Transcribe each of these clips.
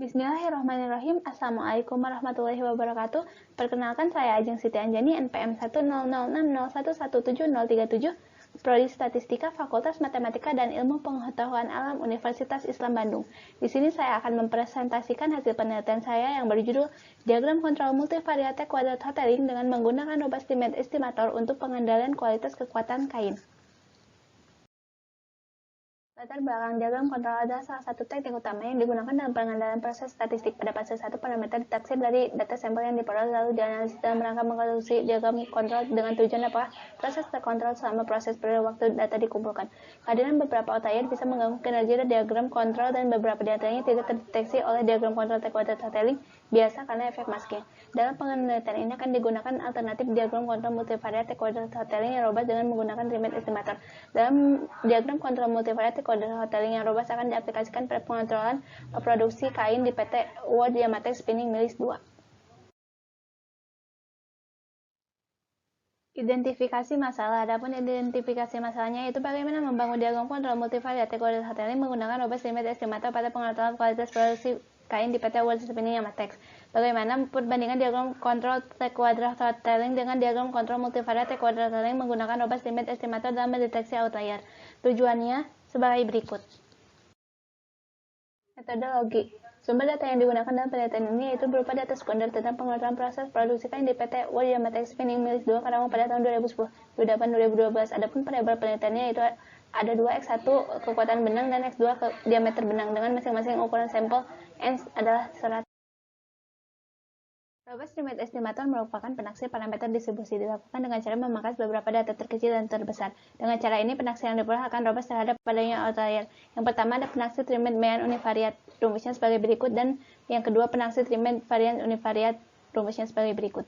Bismillahirrahmanirrahim. Assalamualaikum warahmatullahi wabarakatuh. Perkenalkan, saya Ajeng Siti Anjani, NPM 10060171037, Prodi Statistika, Fakultas Matematika dan Ilmu Pengetahuan Alam, Universitas Islam Bandung. Di sini saya akan mempresentasikan hasil penelitian saya yang berjudul Diagram Kontrol Multivariate Kuadrat Hotelling dengan menggunakan Robust Limit Estimator untuk pengendalian kualitas kekuatan kain. Latar belakang diagram kontrol adalah salah satu teknik utama yang digunakan dalam pengendalian proses statistik. Pada fase 1, parameter ditaksir dari data sampel yang diperoleh lalu dianalisis dalam rangka mengkonstruksi diagram kontrol dengan tujuan apakah proses terkontrol selama proses periode waktu data dikumpulkan. Kehadiran beberapa outlier bisa mengganggu kinerja diagram kontrol dan beberapa di antaranya tidak terdeteksi oleh diagram kontrol T-kuadrat Hotelling, biasa karena efek masking. Dalam penelitian ini akan digunakan alternatif diagram kontrol multivariate T-kuadrat Hotelling yang robust dengan menggunakan limit estimator. Dalam diagram kontrol multivariate T-kuadrat Hotelling yang robust akan diaplikasikan pada pengontrolan produksi kain di PT World Yamatek Spinning Mills 2. Identifikasi masalah. Adapun identifikasi masalahnya yaitu bagaimana membangun diagram kontrol multivariate T-kuadrat Hotelling menggunakan robust limit estimator pada pengontrolan kualitas produksi kain di PT World Spinning Yamatek. Bagaimana perbandingan diagram kontrol T-kuadrat Hotelling dengan diagram kontrol multivariate T-kuadrat Hotelling menggunakan robust limit estimator dalam mendeteksi outlier. Tujuannya sebagai berikut. Metodologi. Sumber data yang digunakan dalam penelitian ini yaitu berupa data sekunder tentang pengontrolan proses produksi kain di PT World Yamatek Spinning Mills 2 Karawang pada tahun 2010, 2008, 2012. Adapun variabel penelitiannya yaitu ada 2 X1 kekuatan benang dan X2 diameter benang dengan masing-masing ukuran sampel N adalah 100. Robust Limit Estimator merupakan penaksir parameter distribusi dilakukan dengan cara memangkas beberapa data terkecil dan terbesar. Dengan cara ini, penaksir yang diperoleh akan robust terhadap adanya outlier. Yang pertama ada penaksir trimmed mean univariate, rumusnya sebagai berikut, dan yang kedua penaksir trimmed variant univariate, rumusnya sebagai berikut.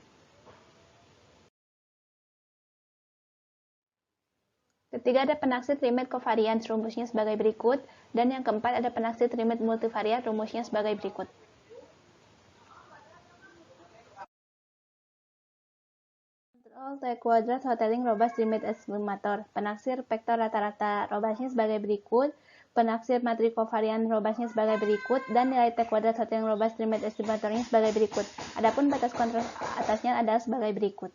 Ketiga ada penaksir trimmed covariance, rumusnya sebagai berikut, dan yang keempat ada penaksir trimmed multivariate, rumusnya sebagai berikut. T-kuadrat Hotelling robust limit estimator. Penaksir vektor rata-rata robustnya sebagai berikut, penaksir matrik kovarian robustnya sebagai berikut, dan nilai T-kuadrat Hotelling robust limit estimatornya sebagai berikut. Adapun batas kontrol atasnya adalah sebagai berikut.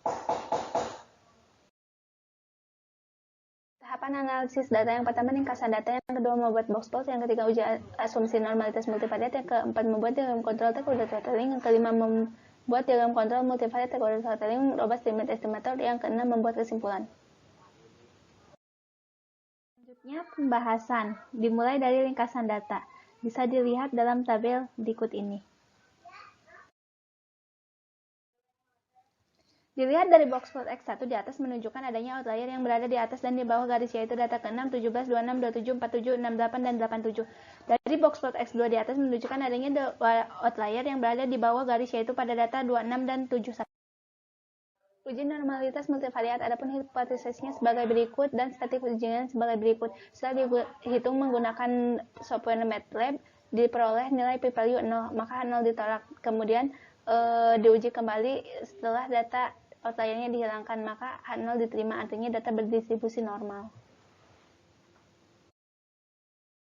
Tahapan analisis data. Yang pertama ringkasan data, yang kedua membuat box plot, yang ketiga uji asumsi normalitas multivariate, yang keempat membuat diagram kontrol T-kuadrat Hotelling, yang kelima membuat diagram kontrol multivariate T-kuadrat Hotelling robust limit estimator, yang keenam membuat kesimpulan. Selanjutnya pembahasan, dimulai dari ringkasan data. Bisa dilihat dalam tabel berikut ini. Dilihat dari box plot X1 di atas menunjukkan adanya outlier yang berada di atas dan di bawah garis, yaitu data ke-6, 17, 26, 27, 47, 68, dan 87. Dari box plot X2 di atas menunjukkan adanya outlier yang berada di bawah garis, yaitu pada data 26 dan 71. Uji normalitas multivariat, adapun hipotesisnya sebagai berikut dan statik ujian sebagai berikut. Setelah dihitung menggunakan software MATLAB, diperoleh nilai p-value 0, maka 0 ditolak. Kemudian diuji kembali setelah data outliernya dihilangkan, maka H0 diterima, artinya data berdistribusi normal.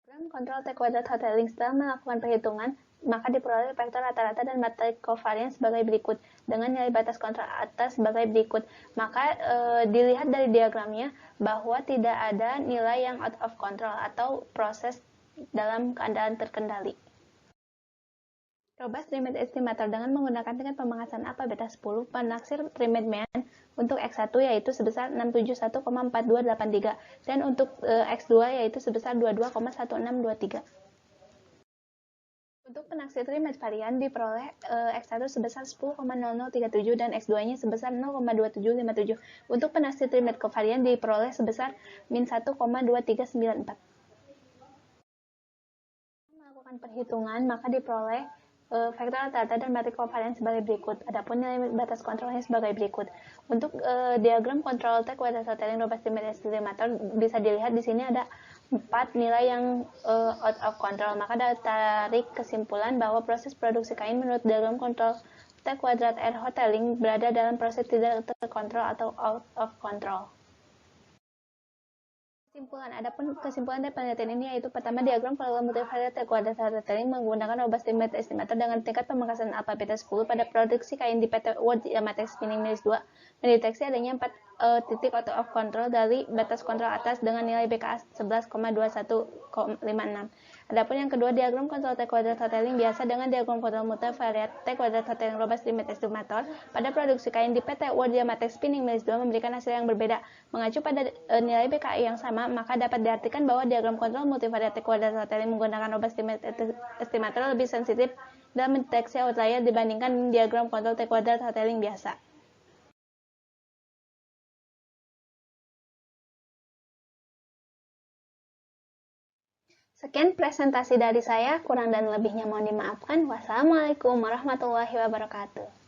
Diagram kontrol T-kuadrat Hotelling. Setelah melakukan perhitungan, maka diperoleh vektor rata-rata dan matrik covariance sebagai berikut, dengan nilai batas kontrol atas sebagai berikut. Maka dilihat dari diagramnya bahwa tidak ada nilai yang out of control atau proses dalam keadaan terkendali. Robust Limit Estimator dengan menggunakan tingkat pemangkasan alpha beta 10, penaksir trimmed mean untuk X1 yaitu sebesar 671,4283 dan untuk X2 yaitu sebesar 22,1623. Untuk penaksir trimmed varian diperoleh X1 sebesar 10,0037 dan X2-nya sebesar 0,2757. Untuk penaksir trimmed covarian diperoleh sebesar min 1,2394. Melakukan perhitungan maka diperoleh vektor rata-rata dan matrik kovalen sebagai berikut. Adapun nilai batas kontrolnya sebagai berikut. Untuk diagram kontrol T kuadrat hoteling robust limit estimator bisa dilihat di sini ada 4 nilai yang out of control. Maka tarik kesimpulan bahwa proses produksi kain menurut diagram kontrol T kuadrat R hoteling berada dalam proses tidak terkontrol atau out of control. Adapun kesimpulan dari penelitian ini yaitu pertama, diagram polygon multivariate T kuadrat hoteling menggunakan robust limit estimator dengan tingkat pemangkasan alpha beta 10 pada produksi kain di PT World Yamatek Spinning Mills 2 mendeteksi adanya 4 titik out of control dari batas kontrol atas dengan nilai BKA 11,2156. Adapun yang kedua, diagram kontrol T kuadrat hoteling biasa dengan diagram kontrol multivariate T kuadrat hoteling robust limit estimator pada produksi kain di PT World Yamatek Spinning Mills 2 memberikan hasil yang berbeda. Mengacu pada nilai BKI yang sama, maka dapat diartikan bahwa diagram kontrol multivariate T kuadrat hoteling menggunakan robust limit estimator lebih sensitif dalam mendeteksi outlier dibandingkan diagram kontrol T kuadrat hoteling biasa. Sekian presentasi dari saya, kurang dan lebihnya mohon dimaafkan. Wassalamualaikum warahmatullahi wabarakatuh.